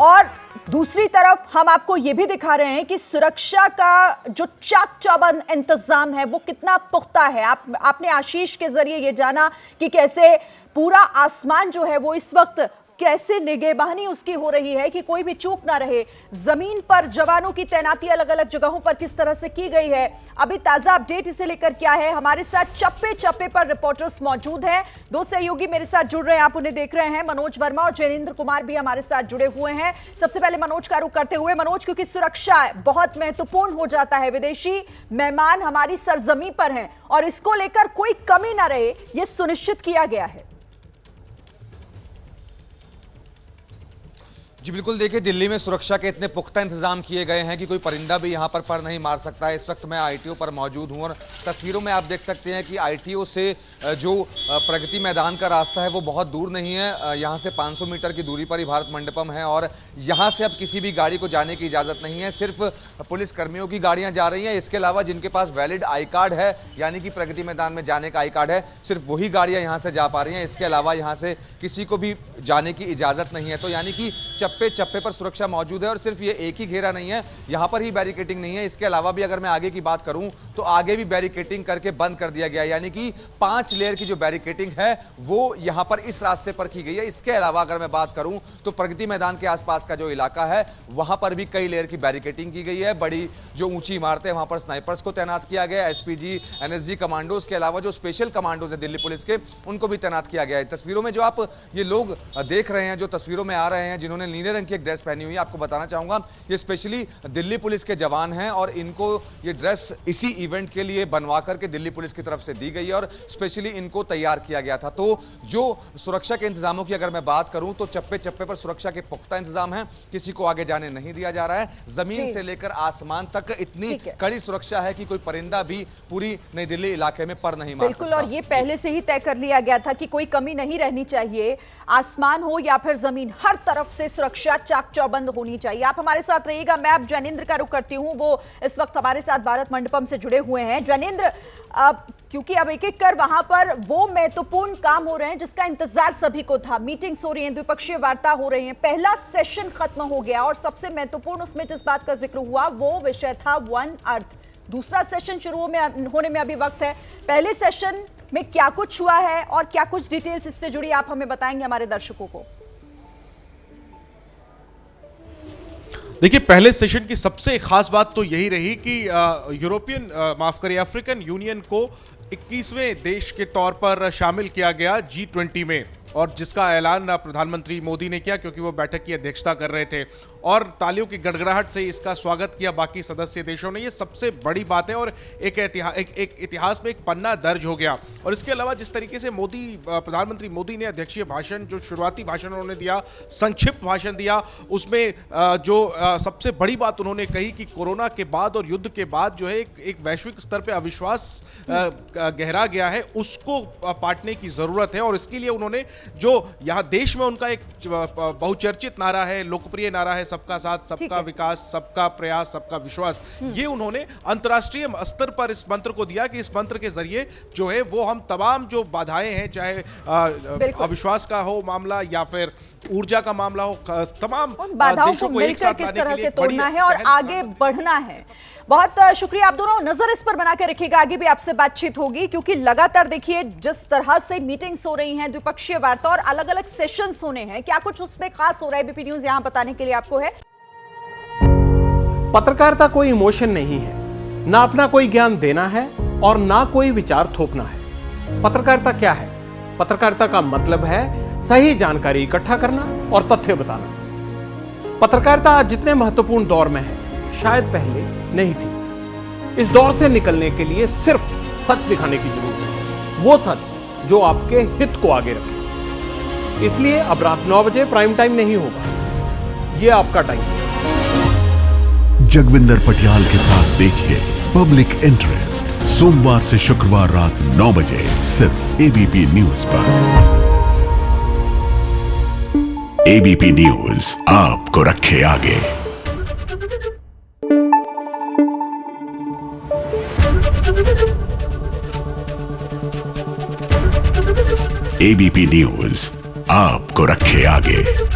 और दूसरी तरफ हम आपको यह भी दिखा रहे हैं कि सुरक्षा का जो चाक चौबंद इंतजाम है वो कितना पुख्ता है। आपने आशीष के जरिए ये जाना कि कैसे पूरा आसमान जो है वो इस वक्त कैसे निगहबानी उसकी हो रही है कि कोई भी चूक ना रहे। जमीन पर जवानों की तैनाती अलग अलग जगहों पर किस तरह से की गई है, अभी ताजा अपडेट इसे लेकर क्या है, हमारे साथ चप्पे चप्पे पर रिपोर्टर्स मौजूद हैं। दो सहयोगी मेरे साथ जुड़ रहे हैं, आप उन्हें देख रहे हैं, मनोज वर्मा और जैनेंद्र कुमार भी हमारे साथ जुड़े हुए हैं। सबसे पहले मनोज का रुख करते हुए, मनोज, क्योंकि सुरक्षा बहुत महत्वपूर्ण हो जाता है, विदेशी मेहमान हमारी सरजमी पर हैं और इसको लेकर कोई कमी ना रहे, यह सुनिश्चित किया गया है। जी बिल्कुल, देखिए दिल्ली में सुरक्षा के इतने पुख्ता इंतजाम किए गए हैं कि कोई परिंदा भी यहाँ पर पर नहीं मार सकता है। इस वक्त मैं आईटीओ पर मौजूद हूँ और तस्वीरों में आप देख सकते हैं कि आईटीओ से जो प्रगति मैदान का रास्ता है वो बहुत दूर नहीं है। यहाँ से 500 मीटर की दूरी पर ही भारत मंडपम है और यहाँ से अब किसी भी गाड़ी को जाने की इजाज़त नहीं है, सिर्फ पुलिस कर्मियों की गाड़ियाँ जा रही हैं। इसके अलावा जिनके पास वैलिड आई कार्ड है, यानी कि प्रगति मैदान में जाने का आई कार्ड है, सिर्फ वही गाड़ियाँ यहाँ से जा पा रही हैं। इसके अलावा यहाँ से किसी को भी जाने की इजाज़त नहीं है। तो यानी कि चप्पे चप्पे पर सुरक्षा मौजूद है और सिर्फ ये एक ही घेरा नहीं है, यहाँ पर ही बैरिकेटिंग नहीं है। इसके अलावा भी अगर मैं आगे की बात करूं तो आगे भी बैरिकेटिंग करके बंद कर दिया गया है, यानी कि 5 लेयर की जो बैरिकेटिंग है वो यहाँ पर इस रास्ते पर की गई है। इसके अलावा अगर मैं बात करूं तो प्रगति मैदान के आसपास का जो इलाका है वहां पर भी कई लेयर की बैरिकेटिंग की गई है। बड़ी जो ऊंची इमारतें, वहां पर स्नाइपर्स को तैनात किया गया है, एसपीजी एनएसजी कमांडोज के अलावा जो स्पेशल कमांडोज है दिल्ली पुलिस के, उनको भी तैनात किया गया है। तस्वीरों में जो आप ये लोग देख रहे हैं, जो तस्वीरों में आ रहे हैं, जिन्होंने नीले रंग की एक ड्रेस पहनी हुई है, आपको बताना चाहूंगा ये स्पेशली दिल्ली पुलिस के जवान हैं और इनको ये ड्रेस इसी इवेंट के लिए बनवा करके दिल्ली पुलिस की तरफ से दी गई है और स्पेशली इनको तैयार किया गया था। तो जो सुरक्षा के इंतजामों की अगर मैं बात करूं तो चप्पे चप्पे पर सुरक्षा के पुख्ता इंतजाम है, किसी को आगे जाने नहीं दिया जा रहा है। जमीन से लेकर आसमान तक इतनी कड़ी सुरक्षा है कि कोई परिंदा भी पूरी नई दिल्ली इलाके में पर नहीं मार सकता। बिल्कुल, और ये पहले से ही तय कर लिया गया था कि कोई कमी नहीं रहनी चाहिए, आसमान हो या फिर जमीन, हर तरफ से सुरक्षा चाक चौबंद होनी चाहिए। आप हमारे साथ रहिएगा। मैं अब जैनेंद्र का रुख करती हूँ, वो इस वक्त हमारे साथ भारत मंडपम से जुड़े हुए हैं। जैनेंद्र, क्योंकि अब एक एक कर वहां पर वो महत्वपूर्ण काम हो रहे हैं जिसका इंतजार सभी को था, मीटिंग्स हो रही हैं, द्विपक्षीय वार्ता हो रही है, पहला सेशन खत्म हो गया और सबसे महत्वपूर्ण उसमें जिस बात का जिक्र हुआ वो विषय था वन अर्थ। दूसरा सेशन शुरू होने में अभी वक्त है। पहले सेशन में क्या कुछ हुआ है और क्या कुछ डिटेल्स इससे जुड़ी आप हमें बताएंगे हमारे दर्शकों को। देखिए, पहले सेशन की सबसे खास बात तो यही रही कि यूरोपियन माफ करिए अफ्रीकन यूनियन को 21वें देश के तौर पर शामिल किया गया G20 में, और जिसका ऐलान प्रधानमंत्री मोदी ने किया क्योंकि वो बैठक की अध्यक्षता कर रहे थे और तालियों की गड़गड़ाहट से इसका स्वागत किया बाकी सदस्य देशों ने। ये सबसे बड़ी बात है और एक इतिहास में एक पन्ना दर्ज हो गया। और इसके अलावा जिस तरीके से प्रधानमंत्री मोदी ने अध्यक्षीय भाषण, जो शुरुआती भाषण उन्होंने दिया, संक्षिप्त भाषण दिया, उसमें जो सबसे बड़ी बात उन्होंने कही कि कोरोना के बाद और युद्ध के बाद जो है एक वैश्विक स्तर पर अविश्वास गहरा गया है, उसको पाटने की जरूरत है। और इसके लिए उन्होंने जो यहाँ देश में उनका एक बहुचर्चित नारा है, लोकप्रिय नारा है, सबका साथ सबका विकास, सबका प्रयास सबका विश्वास, ये उन्होंने अंतर्राष्ट्रीय स्तर पर इस मंत्र को दिया कि इस मंत्र के जरिए जो है वो हम तमाम जो बाधाएं हैं, चाहे अविश्वास का हो मामला या फिर ऊर्जा का मामला हो, तमाम देशों को एक साथ लाने के लिए तोड़ना है और आगे बढ़ना है। बहुत शुक्रिया आप दोनों, नजर इस पर बना के रखिएगा, आगे भी आपसे बातचीत होगी क्योंकि लगातार देखिए जिस तरह से मीटिंग्स हो रही हैं, द्विपक्षीय वार्ता और अलग अलग सेशंस होने हैं, क्या कुछ उसमें खास हो रहा है एबीपी न्यूज यहां बताने के लिए आपको है। पत्रकारिता कोई इमोशन नहीं है, ना अपना कोई ज्ञान देना है और ना कोई विचार थोपना है। पत्रकारिता क्या है? पत्रकारिता का मतलब है सही जानकारी इकट्ठा करना और तथ्य बताना। पत्रकारिता आज जितने महत्वपूर्ण दौर में है शायद पहले नहीं थी। इस दौर से निकलने के लिए सिर्फ सच दिखाने की जरूरत है, वो सच जो आपके हित को आगे रखे। इसलिए अब रात 9 बजे प्राइम टाइम नहीं होगा, ये आपका टाइम है। जगविंदर पटियाल के साथ देखिए पब्लिक इंटरेस्ट, सोमवार से शुक्रवार रात 9 बजे सिर्फ एबीपी न्यूज पर। एबीपी न्यूज आपको रखे आगे। एबीपी न्यूज आपको रखे आगे।